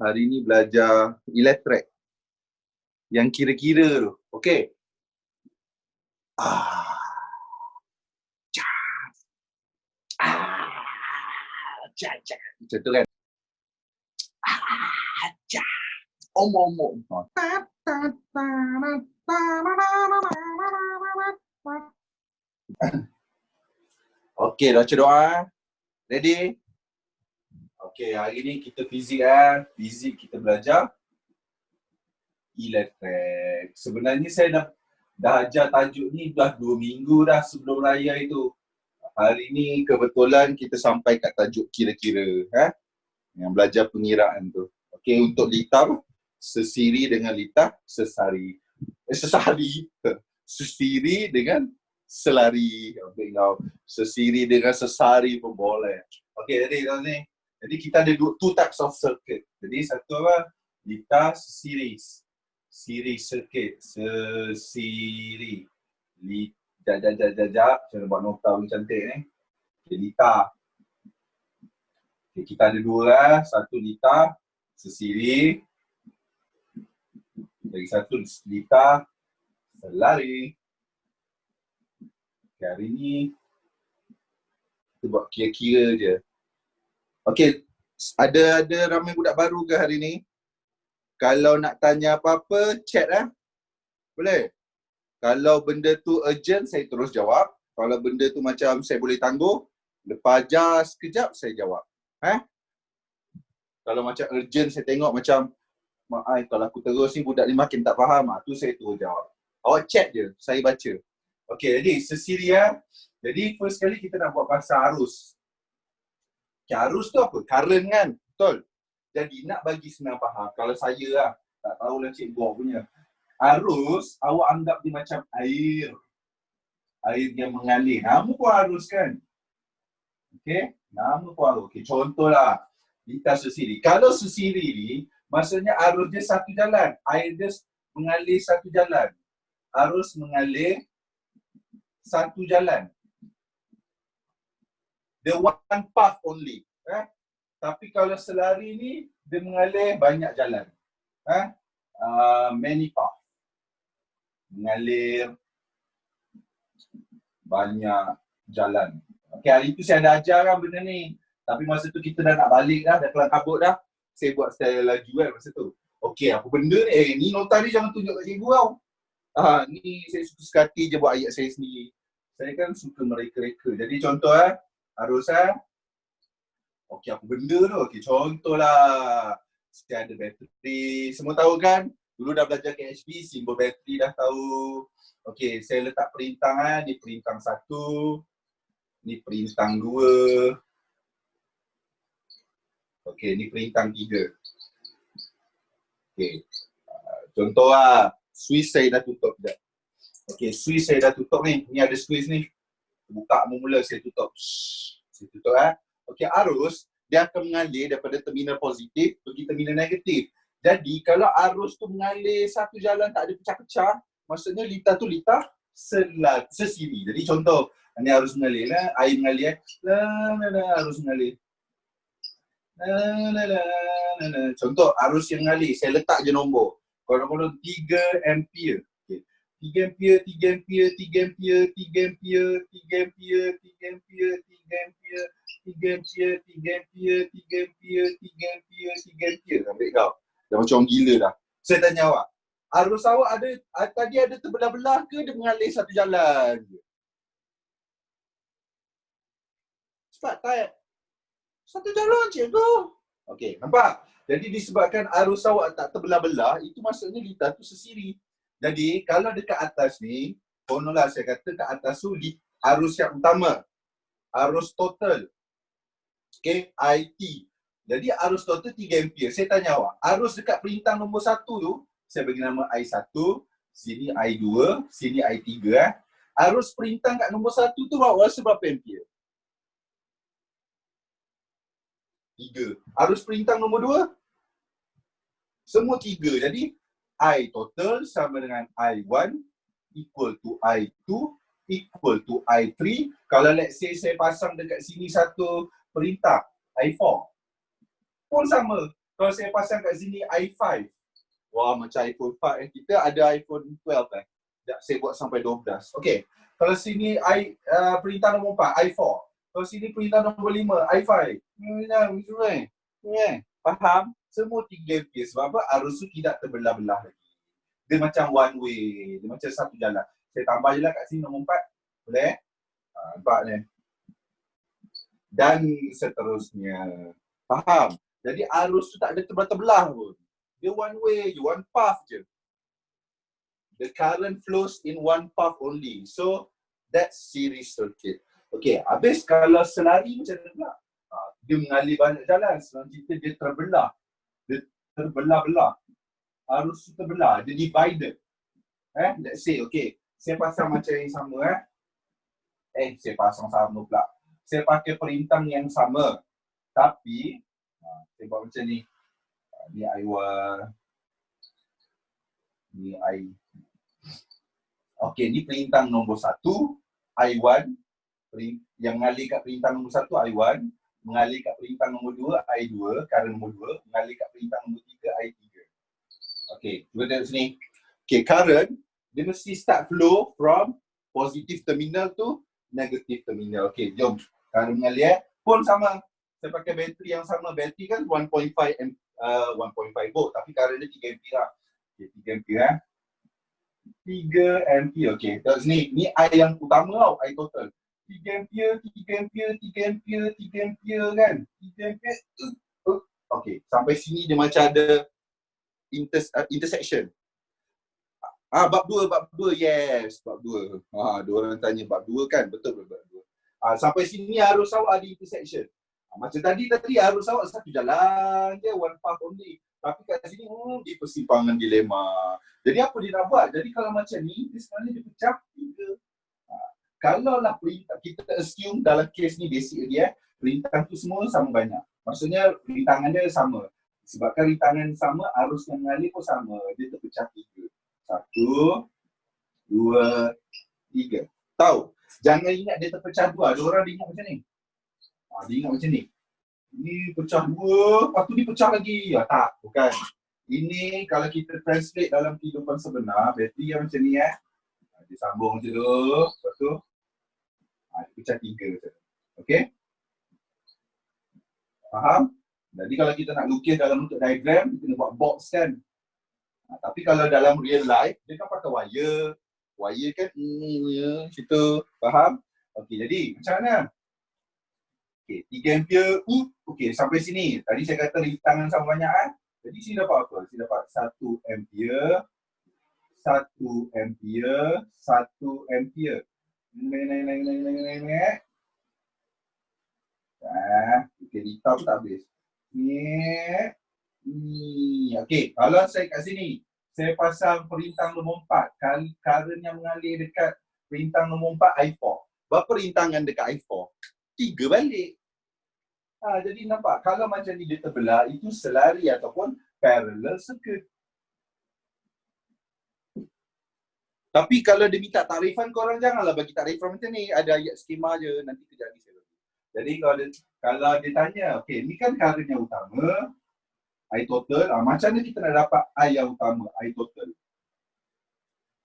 Hari ni belajar elektrik. Yang kira-kira tu. Okey. Macam tu kan. Omong-omong. Okey, baca doa. Ready? Okey, hari ni kita fizik Fizik kita belajar elektrik. Sebenarnya saya dah ajar tajuk ni dah 2 minggu dah sebelum raya itu. Hari ni kebetulan kita sampai kat tajuk kira-kira. Yang belajar pengiraan tu. Okey, untuk litar, sesiri dengan litar, sesari. Sesiri dengan selari. Sesiri dengan sesari pun boleh. Okey, jadi kita ada two types of circuit. Jadi satu apa? Litar series. Series circuit. Sesiri. Jap. Saya nak buat nota pun cantik ni. Okay, litar. Okay, kita ada dua Satu litar sesiri. Lagi satu litar selari. Okay, hari ni kita buat kira-kira je. Okey, ada ramai budak baru ke hari ni? Kalau nak tanya apa-apa, chat Boleh? Kalau benda tu urgent, saya terus jawab. Kalau benda tu macam saya boleh tangguh, lepas ajar sekejap, saya jawab. Kalau macam urgent, saya tengok macam kalau aku terus ni budak ni makin tak faham, tu saya terus jawab. Awak chat je, saya baca. Okey, jadi sesiri Jadi first kali kita nak buat pasal arus. Okay, arus tu apa? Current kan? Betul? Jadi nak bagi senang faham, kalau saya tak tahulah cikgu punya. Arus, awak anggap dia macam air. Air yang mengalir. Nama pun arus kan? Okey? Nama pun arus. Okey, contohlah. Litar sesiri. Kalau sesiri ni, maksudnya arus dia satu jalan. Air dia mengalir satu jalan. Arus mengalir satu jalan. The one path only. Tapi kalau selari ni, dia mengalir banyak jalan. Many path. Mengalir banyak jalan. Okey, hari tu saya ada ajar benda ni. Tapi masa tu kita dah nak balik dah kelam kabut dah. Saya buat style laju masa tu. Okey, apa benda ni? Ni nota ni jangan tunjuk kat cikgu tau. Ni saya suka sekali je buat ayat saya sendiri. Saya kan suka mereka-reka. Jadi contoh harus okey, apa benda tu? Okey, contohlah. Saya ada bateri. Semua tahu kan? Dulu dah belajar KHP, simbol bateri dah tahu. Okey, saya letak perintang ni perintang 1. Ni perintang 2. Okey, ni perintang 3. Okey. Contoh switch saya dah tutup sekejap. Okey, switch saya dah tutup ni. Ni ada switch ni. Buka mula saya tutup. Saya tutup Okey, arus dia akan mengalir daripada terminal positif pergi terminal negatif. Jadi kalau arus tu mengalir satu jalan tak ada pecah-pecah, maksudnya litar tu litar sesiri. Jadi contoh, ni arus mengalir air mengalir arus mengalir. Contoh arus yang mengalir, saya letak je nombor. Kalau 3 ampere. Okay. 3 ampere, 3 ampere, 3 ampere, 3 ampere, 3 ampere, 3 ampere, 3 ampere, 3 ampere, 3 ampere, 3 ampere, 3 ampere, 3 ampere. Sampai kau. Dah macam gila dah. Saya tanya awak, arus awak tadi ada terbelah-belah ke dia mengalir satu jalan je? Cepat tak? Satu jalan cikgu. Okey, nampak? Jadi disebabkan arus awak tak terbelah-belah, itu maksudnya litar tu sesiri. Jadi kalau dekat atas ni, kononlah saya kata kat atas tu arus yang utama. Arus total. Okey, IT. Jadi arus total 3 ampere. Saya tanya awak, arus dekat perintang nombor 1 tu, saya bagi nama I1, sini I2, sini I3. Arus perintang kat nombor 1 tu awak rasa berapa ampere? 3. Arus perintang nombor 2? Semua 3. Jadi I total sama dengan I1 equal to I2 equal to I3. Kalau let's say saya pasang dekat sini satu perintah I4 pun sama. Kalau saya pasang kat sini i5. Wah, macam iPhone 5. Kita ada iPhone 12 Sekejap, saya buat sampai 12. Okey. Kalau sini perintah nombor 4, i4. Kalau sini perintah nombor 5, i5. Faham? Semua 3 ampere. Sebab apa? Arus tu tidak terbelah-belah lagi. Dia macam one way. Dia macam satu jalan. Saya tambah je lah kat sini nombor 4. Boleh? Nampak ni. Dan seterusnya. Faham? Jadi arus tu tak ada terbelah-belah pun. Dia one way je, one path je. The current flows in one path only. So, that's series circuit. Okay, habis kalau selari macam mana pula? Dia mengalir banyak jalan. Selanjutnya dia terbelah. Dia terbelah-belah. Arus tu terbelah. Dia divided. Let's say, okay. Saya pasang macam yang sama. Saya pasang sama pula. Saya pakai perintah yang sama. Tapi, saya buat macam ni. Ni I1. Ni I. Okey, ni perintah nombor 1. I1. Yang mengalir kat perintah nombor 1, I1. Mengalir kat perintah nombor 2, I2. Current nombor 2. Mengalir kat perintah nombor 3, I3. Okey, cuba tengok sini. Okey, current. Dia mesti start flow from positive terminal to negative terminal. Okey, jom. Current mengalir. Pun sama. Saya pakai bateri yang sama. Bateri kan 1.5 volt. Tapi current dia 3 ampere lah. Okay, 3 ampere 3 ampere. Okay, tengok sini. Ni I yang utama tau. I total. 3 ampere, 3 ampere, 3 ampere, 3 ampere kan. 3 ampere. Okay, sampai sini dia macam ada intersection. Bab 2. Yes, bab 2. Dua orang tanya bab 2 kan. Betul bab 2. Sampai sini harus awak ada intersection. Macam tadi arus awak satu jalan je, one path only. Tapi kat sini di persimpangan dilema. Jadi apa dia nak buat? Jadi kalau macam ni, dia sebenarnya dia pecah 3. Kalau lah perintah, kita assume dalam kes ni basic dia, perintah tu semua sama banyak. Maksudnya rintangan dia sama. Sebabkan rintangan sama, arus yang mengalir pun sama. Dia terpecah 3. 1, 2, 3. Tahu? Jangan ingat dia terpecah 2. Ada orang dia ingat macam ni. Dia ingat macam ni. Ni pecah 2, lepas tu dia pecah lagi. Tak, bukan. Ini kalau kita translate dalam kehidupan sebenar, bateri yang macam ni dia sambung je tu. Lepas tu, dia pecah 3 macam tu. Okay? Faham? Jadi kalau kita nak lukis dalam bentuk diagram, kita kena buat box kan. Tapi kalau dalam real life, dia kan pakai wire. Wire kan, situ. Faham? Okay, jadi macam mana? Okay, 3 ampere. Okay, sampai sini. Tadi saya kata rintangan sama banyak Jadi sini dapat apa? Sini dapat 1 ampere. 1 ampere. 1 ampere. Okay, dita pun tak habis. Okay, kalau saya kat sini, saya pasang perintah nombor 4. Current yang mengalir dekat perintah nombor 4, I4. Berapa rintangan dekat I4? 3 balik. Jadi nampak, kalau macam ni dia terbelah, itu selari ataupun parallel circuit. Tapi kalau dia minta takrifan, korang janganlah bagi takrifan macam ni. Ada ayat skema je, nanti kejap ni saya bagi. Jadi kalau dia tanya, okay, ni kan current yang utama, I total, macam mana kita nak dapat I yang utama, I total.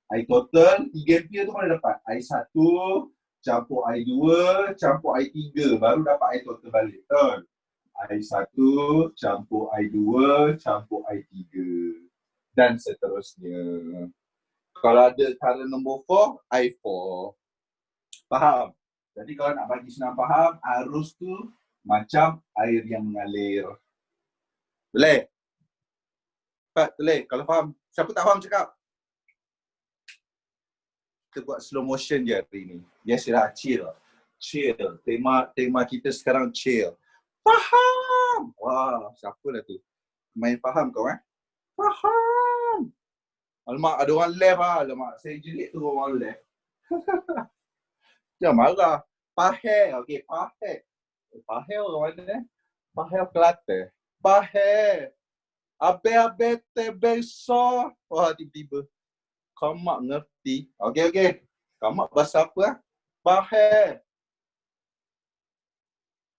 I total, 3 ampere tu mana dapat? I1 campur I2 campur I3 baru dapat I total balik. Betul? I1 campur I2 campur I3 dan seterusnya. Kalau ada current nombor 4, I4. Faham? Jadi kalau nak bagi senang faham, arus tu macam air yang mengalir. Boleh? Boleh? Kalau faham. Siapa tak faham cakap? Kita buat slow motion je hari ni. Biasalah, chill. Chill. Tema kita sekarang chill. Faham! Wah, siapa lah tu? Main faham kau Faham! Alamak, ada orang left Alamak, saya jerit tu orang left. Jangan marah. Pahel. Okay, Pahel. Pahel orang mana Pahel Kelantan. Pahel. Abe-abe tebeso. Wah, tiba-tiba. Kamak ngerti. Okay. Kamak bahasa apa Pahel.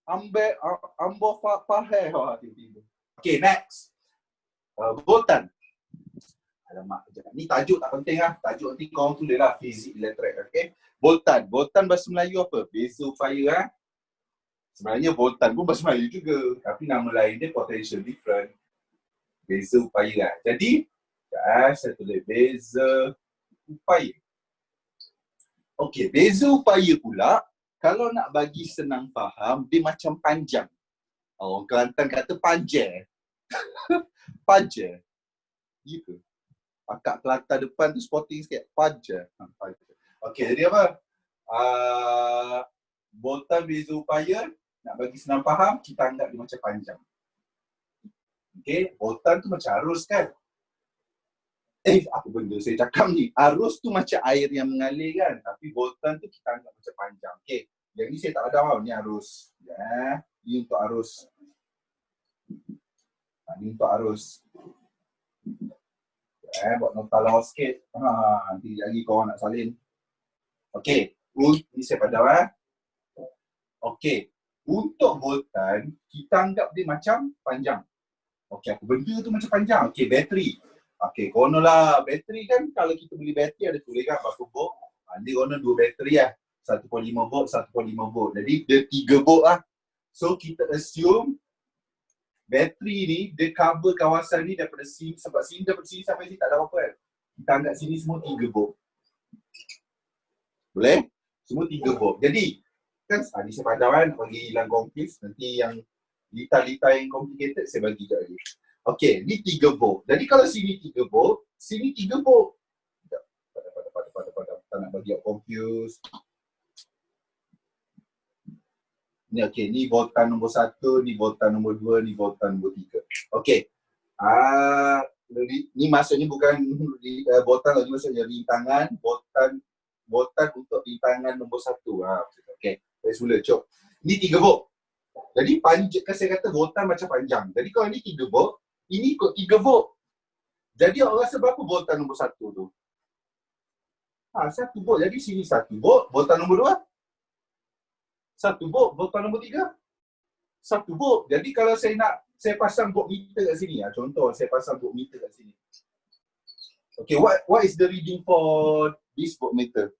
Ambo Pahel. Wah, tiba-tiba. Okay, next. Voltan. Alamak, ni tajuk tak penting lah. Tajuk nanti korang tulis lah, fizik elektrik. Okay. Voltan. Voltan bahasa Melayu apa? Beza upaya lah. Sebenarnya voltan pun bahasa Melayu juga. Tapi nama lain dia potential different. Beza upaya lah. Jadi, saya tulis beza upaya. Okay, beza upaya pula, kalau nak bagi senang faham, dia macam panjang. Orang Kelantan kata panjang. Panjang. Ya ke? Akak Kelantan depan tu spotting sikit. Panjang. Okay, jadi apa? Voltan beza upaya, nak bagi senang faham, kita anggap dia macam panjang. Okay, voltan tu macam arus kan? Apa benda saya cakap ni? Arus tu macam air yang mengalir kan? Tapi voltan tu kita anggap macam panjang. Okay, yang ni saya tak ada tau. Ni arus. Ya, ni untuk arus. Ni untuk arus. Buat nota lawa sikit. Nanti lagi korang nak salin. Okay, ni saya padam. Okay, untuk voltan, kita anggap dia macam panjang. Okay, apa benda tu macam panjang? Okay, bateri. Okay, konon lah bateri kan, kalau kita beli bateri ada tulis kan berapa volt. Dia konon 2 bateri lah. 1.5 volt, 1.5 volt. Jadi dia 3 volt lah. So kita assume bateri ni, dia cover kawasan ni daripada sini, sebab sini daripada sini sampai sini tak ada apa-apa kan. Kita anggap sini semua 3 volt. Boleh? Semua 3 volt. Jadi, kan ni saya padam kan, bagi hilang confuse. Nanti yang lita-lita yang complicated saya bagi kat lagi. Okay, ni 3 volt. Jadi kalau sini 3 volt, sini 3 volt. Tak nak bagi confuse. Ni okay, ni voltan nombor 1, ni voltan nombor 2, ni voltan nombor 3. Okay. Ni maksudnya bukan voltan lagi, maksudnya rintangan, voltan untuk rintangan nombor 1. Okay, let's mula, cok. Ni 3 volt. Jadi panjang, saya kata voltan macam panjang. Jadi kalau ni 3 volt, ini ikut 3 volt. Jadi orang rasa berapa voltan nombor 1 tu? 1 volt. Jadi sini 1 volt, voltan nombor 2. 1 volt, voltan nombor 3. 1 volt. Jadi kalau saya pasang voltmeter kat sini. Contoh, saya pasang voltmeter kat sini. Okay, what is the reading for this voltmeter?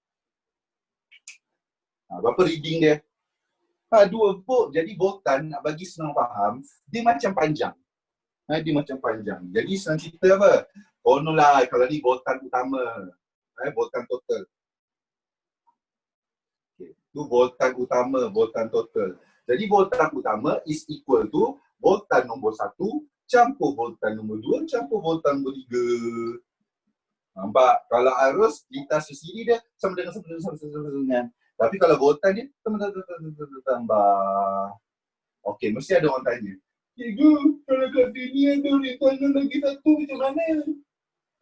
Berapa reading dia? 2 volt. Jadi voltan, nak bagi senang faham, dia macam panjang. Dia macam panjang. Jadi senang cerita apa? Konon lah, kalau ni voltan utama. Voltan total. Okay. Tu voltan utama, voltan total. Jadi voltan utama is equal to voltan nombor 1 campur voltan nombor 2 campur voltan nombor 3. Nampak? Kalau arus, lintas sini dia sama dengan. Tapi kalau voltan dia tambah. Okey, mesti ada orang tanya. Cikgu, kalau kat sini ada rintangan lagi 1 macam mana?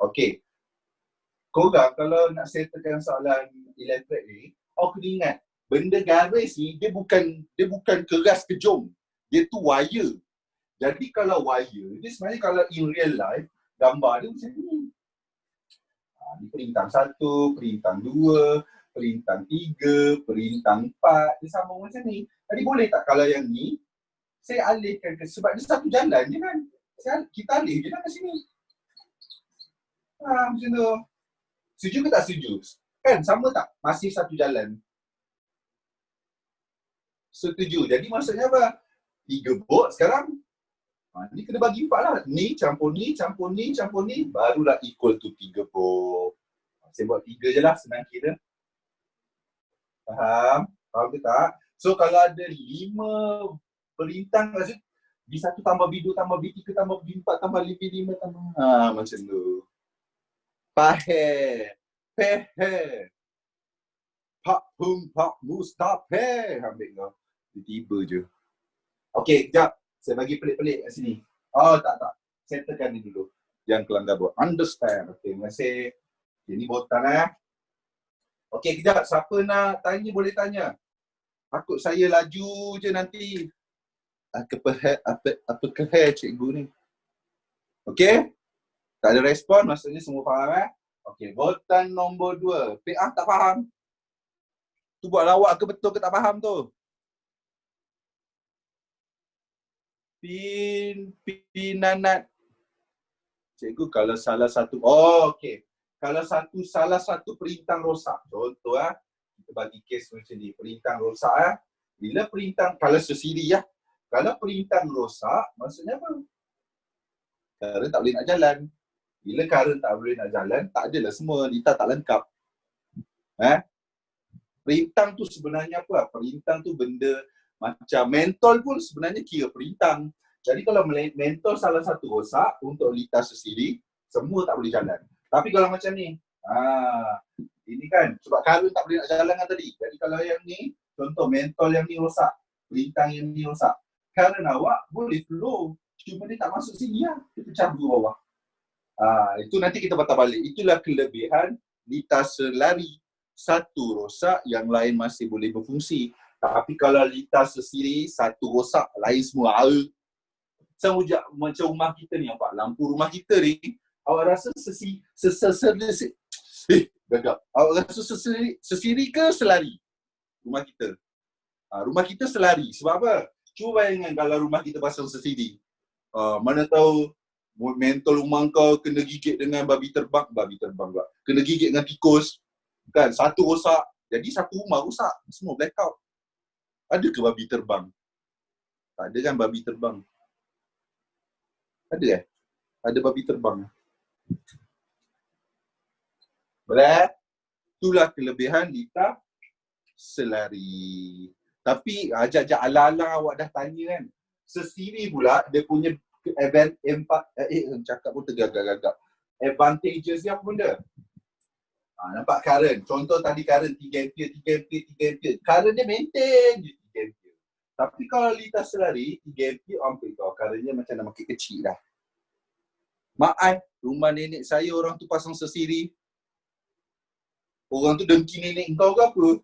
Okey. Korang kalau nak settlekan soalan elektrik ni, kena ingat, benda garis ni dia bukan keras kejong. Dia tu wire. Jadi kalau wire, dia sebenarnya kalau in real life, gambar dia macam ni. Ni perintang 1, perintang 2, perintang 3, perintang 4, dia sambung macam ni. Jadi boleh tak kalau yang ni, saya alihkan ke, sebab dia satu jalan je kan. Kita alih je lah ke sini. Macam tu. Setuju ke tak setuju? Kan sama tak? Masih satu jalan. Setuju. Jadi maksudnya apa? 3 volt sekarang. Ni kena bagi 4 lah. Ni campur ni, campur ni, campur ni. Barulah equal to 3 volt. Saya buat 3 je lah, senang kira. Faham? Faham ke tak? So kalau ada 5 perintang, maksud B1 tambah B2 tambah B3 tambah B4 tambah B5 tambah. Macam tu. Faham. Faham. Pak pum pak mustape. Ambil kau. Tiba-tiba je. Okey, sekejap. Saya bagi pelik-pelik kat sini. Tak. Settlekan ni dulu. Yang kelanggar buat. Understand. Okey, terima kasih. Ini botan lah. Okey, kejap. Siapa nak tanya boleh tanya. Takut saya laju je nanti. Apa kehal cikgu ni? Okey? Tak ada respon, maksudnya semua faham Okey, botan nombor 2. PA tak faham? Tu buat lawak ke betul ke tak faham tu? Pinanat. Cikgu kalau salah satu, okey. Kalau salah satu perintang rosak. Contoh kita bagi kes macam ni, perintang rosak bila perintang, kalau sesiri kalau perintang rosak, maksudnya apa? Current tak boleh nak jalan. Bila current tak boleh nak jalan, tak adalah semua, data tak lengkap. Perintang tu sebenarnya apa? Perintang tu benda macam mentol pun sebenarnya kira perintang. Jadi kalau mentol salah satu rosak untuk litas sesiri, semua tak boleh jalan. Tapi kalau macam ni, ini kan sebab current tak boleh nak jalan kan tadi. Jadi kalau yang ni, contoh mentol yang ni rosak, perintang yang ni rosak, current awak boleh flow, cuma dia tak masuk sini dia pecah dua bawah. Itu nanti kita patah balik. Itulah kelebihan litas selari. Satu rosak, yang lain masih boleh berfungsi. Tapi kalau litas sesiri, satu rosak, lain semua. Macam rumah kita ni, nampak lampu rumah kita ni, awak rasa gagap. Awak rasa sesiri ke selari? Rumah kita. Rumah kita selari. Sebab apa? Cuba bayangkan kalau rumah kita pasang sesiri. Mana tahu mentol rumah kau kena gigit dengan babi terbang pula. Kena gigit dengan tikus. Kan, satu rosak. Jadi satu rumah rosak. Semua blackout. Ada ke babi terbang? Tak ada kan babi terbang? Ada Ada babi terbang. Boleh? Itulah kelebihan litas selari. Tapi ajak-ajak ala-ala awak dah tanya kan. Sesiri pula dia punya cakap pun tergagap-gagap. Advantages dia apa benda? Nampak current. Contoh tadi current 3 ampere, 3 ampere, 3 ampere. Current dia maintain je 3 ampere. Tapi kalau litas selari, 3 ampere currentnya macam nak makin kecil dah. Mak rumah nenek saya orang tu pasang sesiri. Orang tu dengki nenek kau ke apa?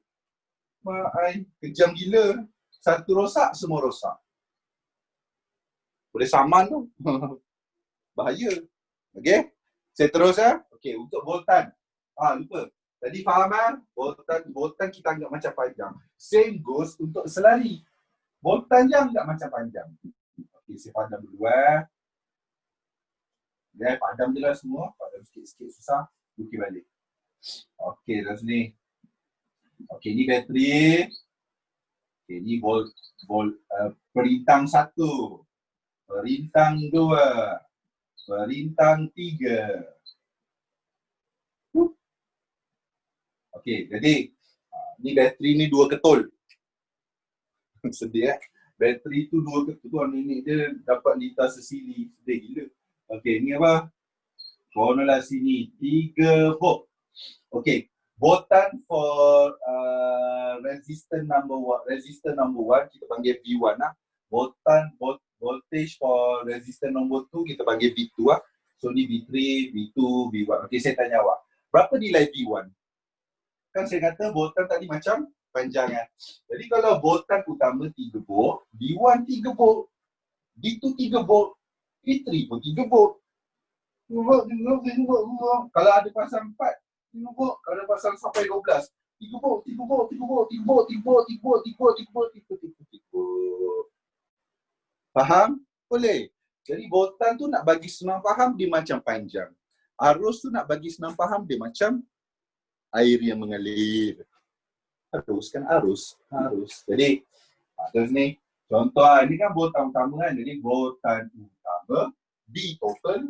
Mak kejam gila. Satu rosak, semua rosak. Boleh saman tu. Bahaya. Okey? Saya terus Okey, untuk voltan. Lupa. Tadi faham voltan kita anggap macam panjang. Same goes untuk selari. Voltan je anggap macam panjang. Okey, saya padam dulu padam je lah semua. Padam sikit-sikit susah. Bukit balik. Okey, dah sini. Okey, ni bateri. Okey, ni perintang 1. Perintang 2. Perintang 3. Okey, jadi ni bateri ni 2 ketul. Sedih bateri tu 2 ketul. Nenek dia dapat litas sesiri. Sedih gila. Okey, ni apa? Formula sini 3 volt. Okey, voltan for resistor number 1 kita panggil V1 voltage for resistor number 2 kita panggil V2 So ni V3, V2, V1. Okey, saya tanya awak. Berapa nilai V1? Kan saya kata voltan tadi macam panjang Jadi kalau voltan utama 3 volt, V1 3 volt, V2 3 volt, V3 pun 3 volt. Kalau ada pasang 4, 3 volt. Kalau ada pasang sampai 12, 3 volt, 3 volt, 3 volt, 3 volt, 3 volt, 3 volt, 3 volt, 3 volt, 3 volt. Faham? Boleh. Jadi voltan tu nak bagi senang faham, dia macam panjang. Arus tu nak bagi senang faham, dia macam air yang mengalir. Arus kan arus. Jadi, terus ni, contoh ni kan voltan utama kan. Jadi voltan utama V total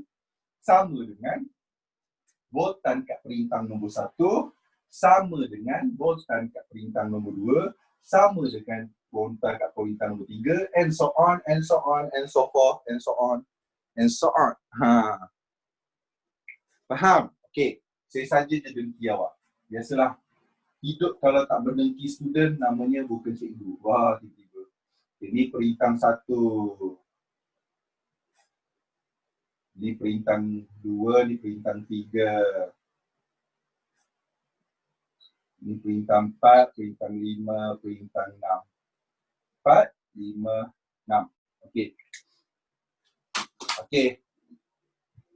sama dengan voltan kat perintang nombor 1 sama dengan voltan kat perintang nombor 2 sama dengan voltan kat perintang nombor 3 and so on, and so on, and so forth, and so on, and so on. Faham? Okey, saya saja je dengki awak. Biasalah, hidup kalau tak berdengki student namanya bukan cikgu. Wah, tiba-tiba. Ini perintang 1. Ni perintang 2, ni perintang 3. Ni perintang 4, perintang 5, perintang 6. 4, 5, 6. Okey. Okey.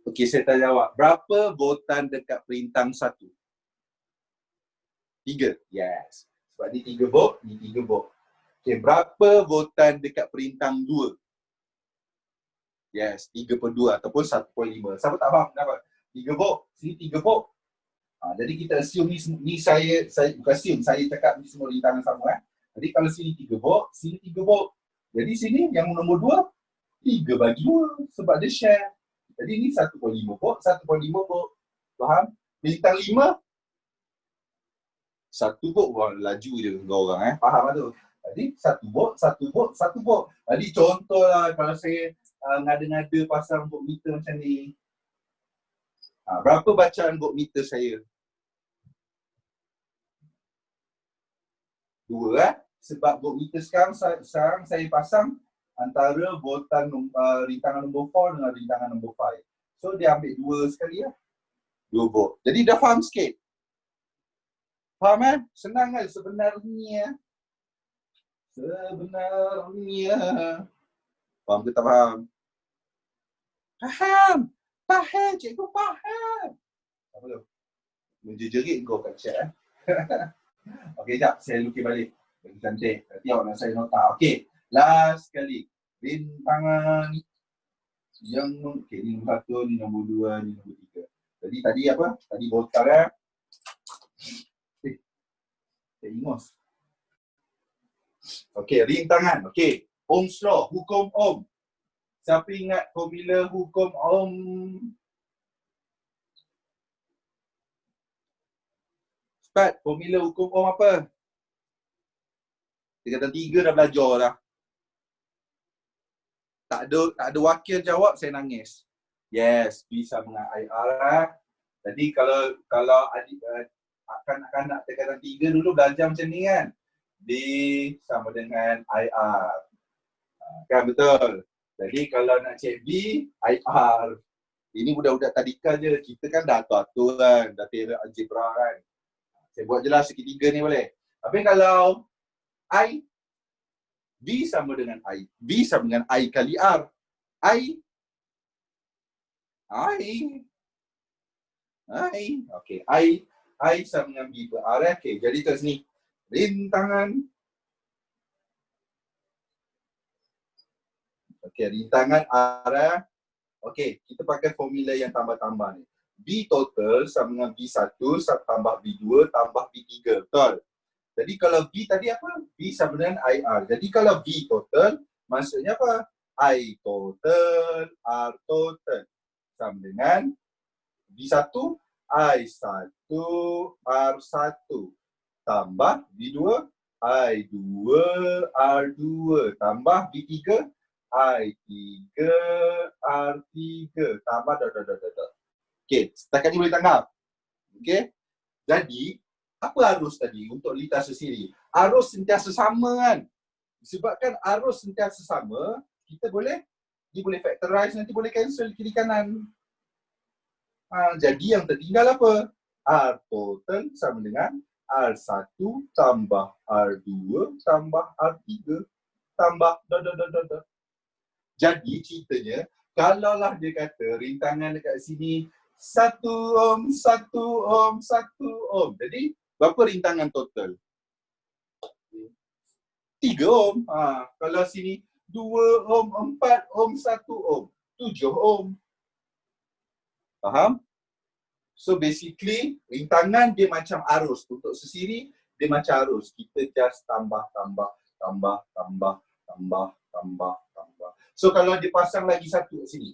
Okey, saya tanya awak. Berapa voltan dekat perintang 1? 3. Yes. Sebab ni 3 volt, ni 3 volt. Okey, berapa voltan dekat perintang 2? Yes, 3/2 ataupun 1/5. Siapa tak faham kenapa? 3 volt, sini 3 volt. Jadi kita assume ni saya bukan assume, saya cakap ni semua rintangan sama. Jadi kalau sini 3 volt, sini 3 volt. Jadi sini yang nombor 2, 3/2 sebab dia share. Jadi ni 1/5 volt, 1/5 volt. Faham? Bintang 5, 1 volt. Wah, laju je kau orang. Faham tak tu? Jadi 1 volt, 1 volt, 1 volt. Jadi contohlah kalau saya ngada-ngada pasang voltmeter macam ni. Berapa bacaan voltmeter saya? 2 sebab voltmeter sekarang saya pasang antara voltan rintangan nombor 4 dengan rintangan nombor 5. So dia ambil 2 sekali 2 volt. Jadi dah faham sikit? Faham Senang kan sebenarnya. Sebenarnya. Faham ke tak faham? Faham. Faham, cikgu faham. Apa tu? Menjejerit kau kat chat Okey, sekejap. Saya lukis balik. Bagi cantik. Nanti awak nak saya nota. Okey. Last sekali. Rintangan yang ni nombor 1, ni nombor 2, ni nombor 3. Jadi tadi apa? Tadi voltar saya ingus. Okey, rintangan. Okey. Ohm's law, hukum Ohm. Siapa ingat formula hukum Ohm? Cepat, formula hukum Ohm apa? Tingkatan 3 dah belajar dah. Tak ada wakil jawab, saya nangis. Yes, B sama dengan IR. Jadi kalau adik kanak-kanak tingkatan 3 dulu belajar macam ni kan. D sama dengan IR. Kan betul. Jadi kalau nak cek B, IR. Ini budak-budak tadika je. Kita kan dah atur-atur kan. Dah teori algebra kan. Saya buat je lah segitiga ni boleh. Tapi kalau I, V sama dengan I. V sama dengan I kali R. I. Okay. I sama dengan V per R. Okay, jadi kat sini. Rintangan. Okay, rintangan R. Okay, kita pakai formula yang tambah-tambah ni. V total sama dengan V1 tambah V2 tambah V3. Betul? Jadi kalau V tadi apa? V sama dengan IR. Jadi kalau V total, maksudnya apa? I total, R total. Sama dengan V1, I1, R1. Tambah V2, I2, R2. Tambah V3, I3, R3. Tambah dah. Okey, setakat ni boleh tangkap. Okey. Jadi, apa arus tadi untuk lintas sesiri? Arus sentiasa sama kan? Disebabkan arus sentiasa sama, dia boleh factorize, nanti boleh cancel kiri kanan. Jadi yang tertinggal apa? R total sama dengan R1 tambah R2 tambah R3 tambah dah. Jadi ceritanya, kalaulah dia kata rintangan dekat sini 1 ohm, 1 ohm, 1 ohm. Jadi berapa rintangan total? 3 ohm. Kalau sini 2 ohm, 4 ohm, 1 ohm. 7 ohm. Faham? So basically, rintangan dia macam arus. Untuk sesiri, dia macam arus. Kita just tambah. So kalau dia pasang lagi satu kat sini,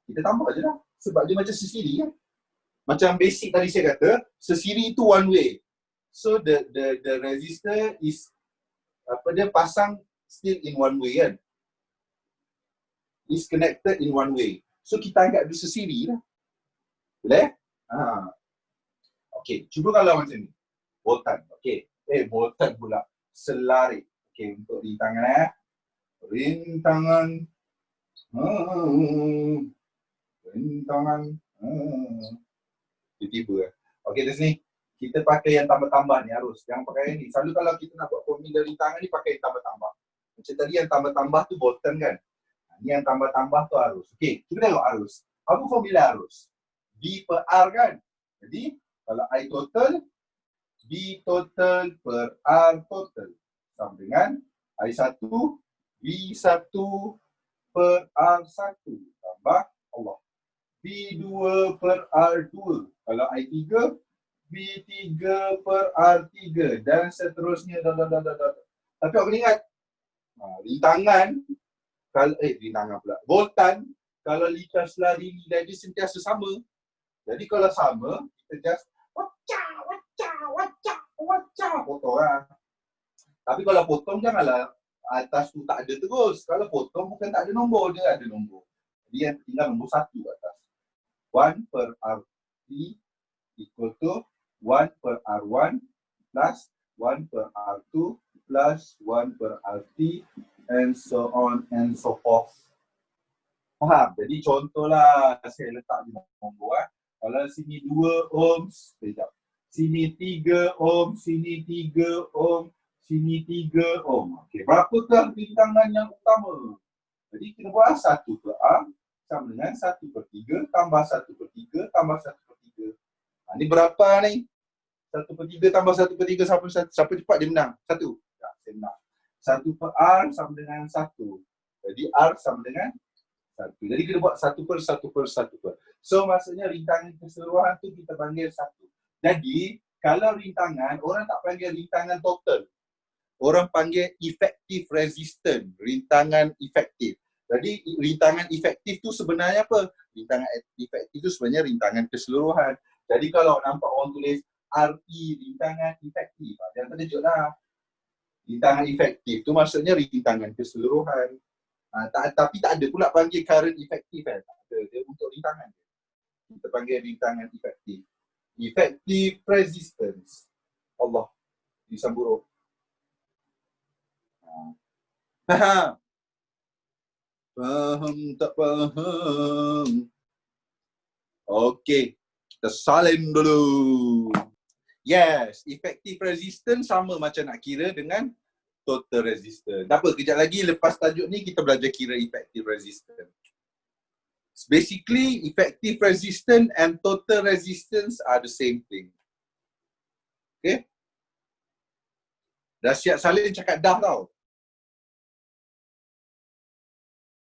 kita tambah je lah. Sebab dia macam sesiri kan. Macam basic tadi saya kata, sesiri itu one way. So the resistor is dia pasang still in one way kan. Is connected in one way. So kita anggap dia sesiri lah. Boleh? Okey, cuba kalau macam ni. Voltan. Okey. Voltan pula. Selarik. Okey, untuk rintangan rintangan. Tiba-tiba. Okey, dari sini. Kita pakai yang tambah-tambah ni arus. Yang pakai ni. Selalu kalau kita nak buat formula rintangan ni pakai yang tambah-tambah. Macam tadi yang tambah-tambah tu voltan kan. Ni yang tambah-tambah tu arus. Okey, kita tengok arus. Apa formula arus? V per R kan? Jadi, kalau I total, V total per R total. Sama dengan I1, V1 per R1 tambah Allah. B2 per R2. Kalau I3, B3 per R3 dan seterusnya. Tapi aku ingat, rintangan, rintangan pula. Voltan, kalau likas lari nilai dia sentiasa sama. Jadi kalau sama, kita just potong lah. Tapi kalau potong janganlah atas tu tak ada terus. Kalau potong bukan tak ada nombor, dia ada nombor. Jadi yang tinggal nombor 1 atas. 1 per R3 equal to 1 per R1 plus 1 per R2 plus 1 per R3 and so on and so forth. Faham? Jadi contohlah saya letak di nombor. Kalau sini 2 ohms, sekejap. Sini 3 ohm, sini 3 ohm, sini 3 ohm. Okey, berapakah rintangan yang utama? Jadi kita buat 1 per R sama dengan 1 per 3 tambah 1 per 3 tambah 1 per 3. Ini berapa ni? 1 per 3 tambah 1 per 3 siapa cepat dia menang? 1. Ya, saya menang. 1 per R sama dengan 1. Jadi R sama dengan 1. Jadi kita buat 1 per 1 per 1 per. So maksudnya rintangan keseluruhan tu kita panggil 1. Jadi, kalau rintangan, orang tak panggil rintangan total. Orang panggil effective resistance, rintangan efektif. Jadi, rintangan efektif tu sebenarnya apa? Rintangan efektif tu sebenarnya rintangan keseluruhan. Jadi, kalau nampak orang tulis RE, rintangan efektif, jangan terkejut lah. Rintangan efektif tu maksudnya rintangan keseluruhan. Tapi tak ada pula panggil current efektif kan? Tak ada, dia untuk rintangan. Kita panggil rintangan efektif. Effective resistance. Allah disambung. Faham? Faham tak faham? Okey, kita salin dulu. Yes, effective resistance sama macam nak kira dengan total resistance. Tak apa, kejap lagi lepas tajuk ni kita belajar kira effective resistance. Basically, effective resistance and total resistance are the same thing. Okay? Dah siap salin cakap dah tau.